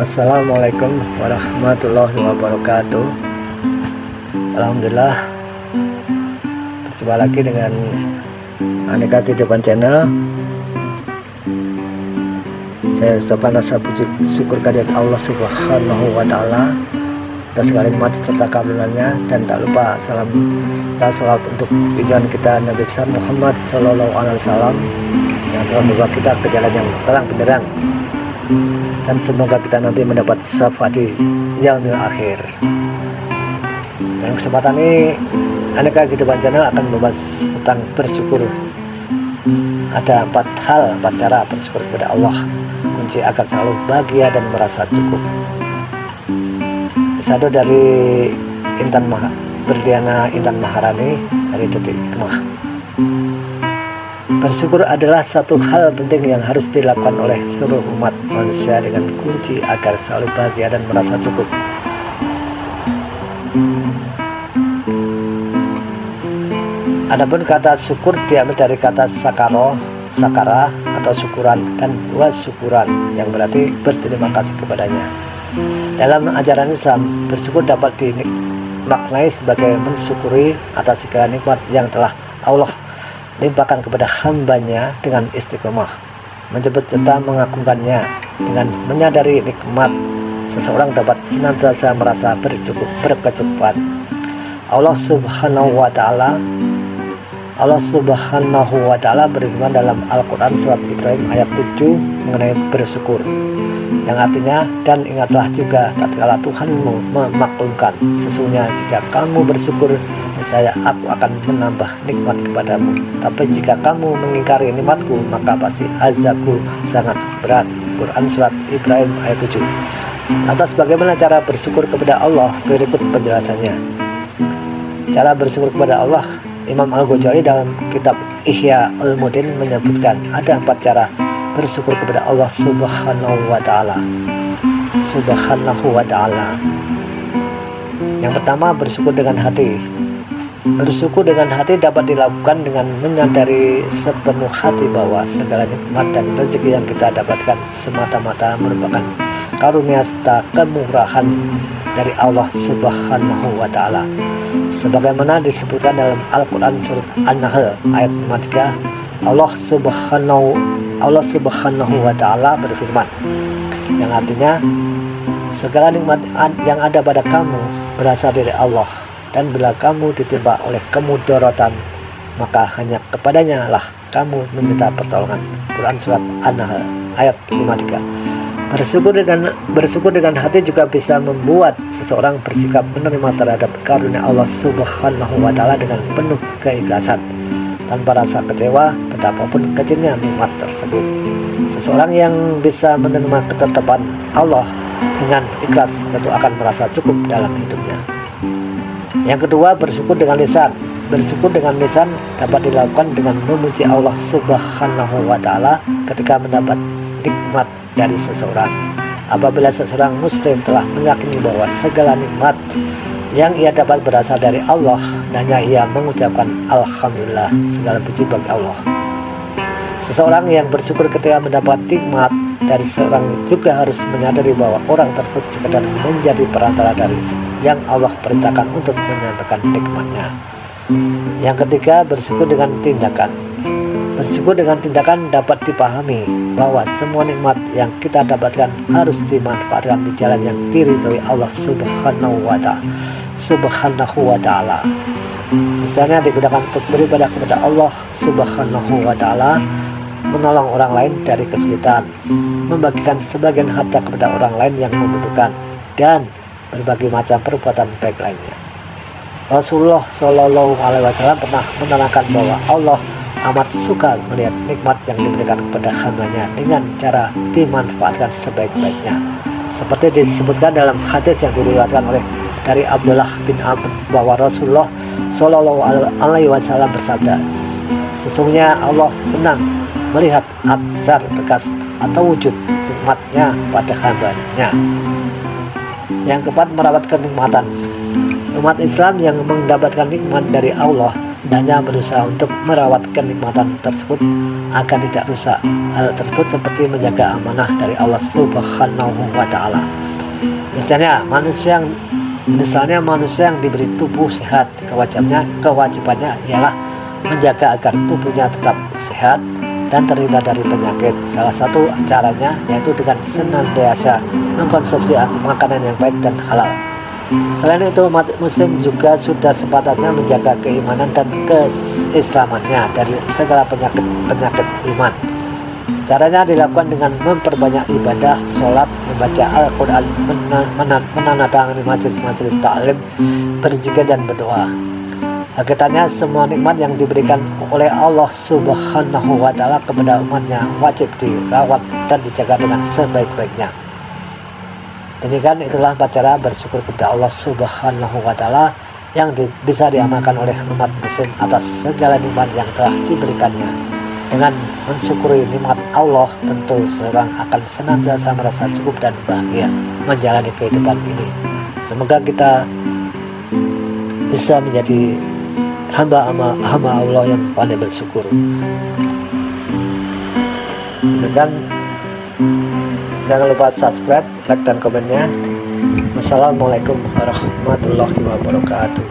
Assalamualaikum warahmatullahi wabarakatuh. Alhamdulillah, berjumpa lagi dengan Aneka Kehidupan Channel. Saya ucapkan rasa puji syukur kehadirat Allah Subhanahu wa Ta'ala atas segala nikmat serta karunia-Nya, dan tak lupa salam kita salawat untuk tujuan kita Nabi besar Muhammad Sallallahu Alaihi Wasallam yang telah membawa kita ke jalan yang terang benderang, dan semoga kita nanti mendapat syafaat di yaumil akhir. Dalam kesempatan ini, Aneka Kehidupan Channel akan membahas tentang bersyukur. Ada 4 cara bersyukur kepada Allah, kunci agar selalu bahagia dan merasa cukup. Satu dari Berliana Intan Maharani dari Detik Hikmah. Bersyukur adalah satu hal penting yang harus dilakukan oleh seluruh umat manusia dengan kunci agar selalu bahagia dan merasa cukup. Adapun kata syukur diambil dari kata sakara atau syukuran, dan wasyukuran yang berarti berterima kasih kepadanya. Dalam ajaran Islam, bersyukur dapat dimaknai sebagai mensyukuri atas segala nikmat yang telah Allah limpahkan kepada hambanya dengan istiqomah, menjemput serta mengagungkannya. Dengan menyadari nikmat, seseorang dapat senantiasa merasa berkecukupan. Allah Subhanahu wa Ta'ala berfirman dalam Al-Quran surat Ibrahim ayat 7 mengenai bersyukur, yang artinya, dan ingatlah juga tatkala Tuhanmu memaklumkan, sesungguhnya jika kamu bersyukur, niscaya aku akan menambah nikmat kepadamu. Tapi jika kamu mengingkari nikmatku, maka pasti azabku sangat berat. Quran surat Ibrahim ayat 7. Lantas bagaimana cara bersyukur kepada Allah? Berikut penjelasannya. Cara bersyukur kepada Allah, Imam Al-Ghazali dalam kitab Ihya Ulumuddin menyebutkan ada 4 cara bersyukur kepada Allah Subhanahu wa Ta'ala. Yang pertama, bersyukur dengan hati. Bersyukur dengan hati dapat dilakukan dengan menyadari sepenuh hati bahwa segala nikmat dan rezeki yang kita dapatkan semata-mata merupakan karunia serta kemurahan dari Allah Subhanahu wa Ta'ala. Sebagaimana disebutkan dalam Al-Quran surat An-Nahl ayat 53, Allah Subhanahu wa Ta'ala berfirman, yang artinya, segala nikmat yang ada pada kamu berasal dari Allah, dan bila kamu ditimpa oleh kemudaratan, maka hanya kepadanya lah kamu meminta pertolongan. Quran surat An-Nahl ayat 53. Bersyukur dengan hati juga bisa membuat seseorang bersikap menerima terhadap karunia Allah Subhanahu wa Ta'ala dengan penuh keikhlasan, tanpa rasa kecewa betapapun kecilnya nikmat tersebut. Seseorang yang bisa menerima ketetapan Allah dengan ikhlas tentu akan merasa cukup dalam hidupnya. Yang kedua, bersyukur dengan lisan. Bersyukur dengan lisan dapat dilakukan dengan memuji Allah Subhanahu wa Ta'ala ketika mendapat nikmat dari seseorang. Apabila seseorang muslim telah meyakini bahwa segala nikmat yang ia dapat berasal dari Allah, hanya ia mengucapkan Alhamdulillah, segala puji bagi Allah. Seseorang yang bersyukur ketika mendapat nikmat dari seseorang juga harus menyadari bahwa orang tersebut sekedar menjadi perantara dari yang Allah perintahkan untuk menyampaikan nikmatnya. Yang ketiga, bersyukur dengan tindakan. Bersyukur dengan tindakan dapat dipahami bahwa semua nikmat yang kita dapatkan harus dimanfaatkan di jalan yang diridhoi Allah Subhanahu wa Ta'ala. Misalnya digunakan untuk beribadah kepada Allah Subhanahu wa Ta'ala, menolong orang lain dari kesulitan, membagikan sebagian harta kepada orang lain yang membutuhkan, dan berbagai macam perbuatan baik lainnya. Rasulullah Shallallahu Alaihi Wasallam pernah menerangkan bahwa Allah amat suka melihat nikmat yang diberikan kepada hambanya dengan cara dimanfaatkan sebaik-baiknya, seperti disebutkan dalam hadis yang diriwayatkan dari Abdullah bin Amr bahwa Rasulullah Shallallahu Alaihi Wasallam bersabda, sesungguhnya Allah senang melihat atsar bekas atau wujud nikmatnya pada hambanya. Yang keempat, merawat kenikmatan. Umat Islam yang mendapatkan nikmat dari Allah hendaknya berusaha untuk merawat kenikmatan tersebut agar tidak rusak. Hal tersebut seperti menjaga amanah dari Allah Subhanahu wa Ta'ala. Misalnya manusia yang diberi tubuh sehat, kewajibannya ialah menjaga agar tubuhnya tetap sehat dan terhindar dari penyakit. Salah satu caranya yaitu dengan senantiasa mengkonsumsi makanan yang baik dan halal. Selain itu, umat muslim juga sudah sepatutnya menjaga keimanan dan keislamannya dari segala penyakit iman. Caranya dilakukan dengan memperbanyak ibadah, sholat, membaca Al-Quran, menandatangani majelis-majelis taklim, berzikir dan berdoa. Hakikatnya semua nikmat yang diberikan oleh Allah Subhanahu wa Ta'ala kepada umatnya wajib dirawat dan dijaga dengan sebaik-baiknya. Demikian itulah cara bersyukur kepada Allah Subhanahu wa Ta'ala yang bisa diamalkan oleh umat muslim atas segala nikmat yang telah diberikannya. Dengan mensyukuri nikmat Allah, tentu seorang akan senantiasa merasa cukup dan bahagia menjalani kehidupan ini. Semoga kita bisa menjadi hamba Allah yang pandai bersyukur. Demikian, jangan lupa subscribe, like dan komennya. Wassalamualaikum warahmatullahi wabarakatuh.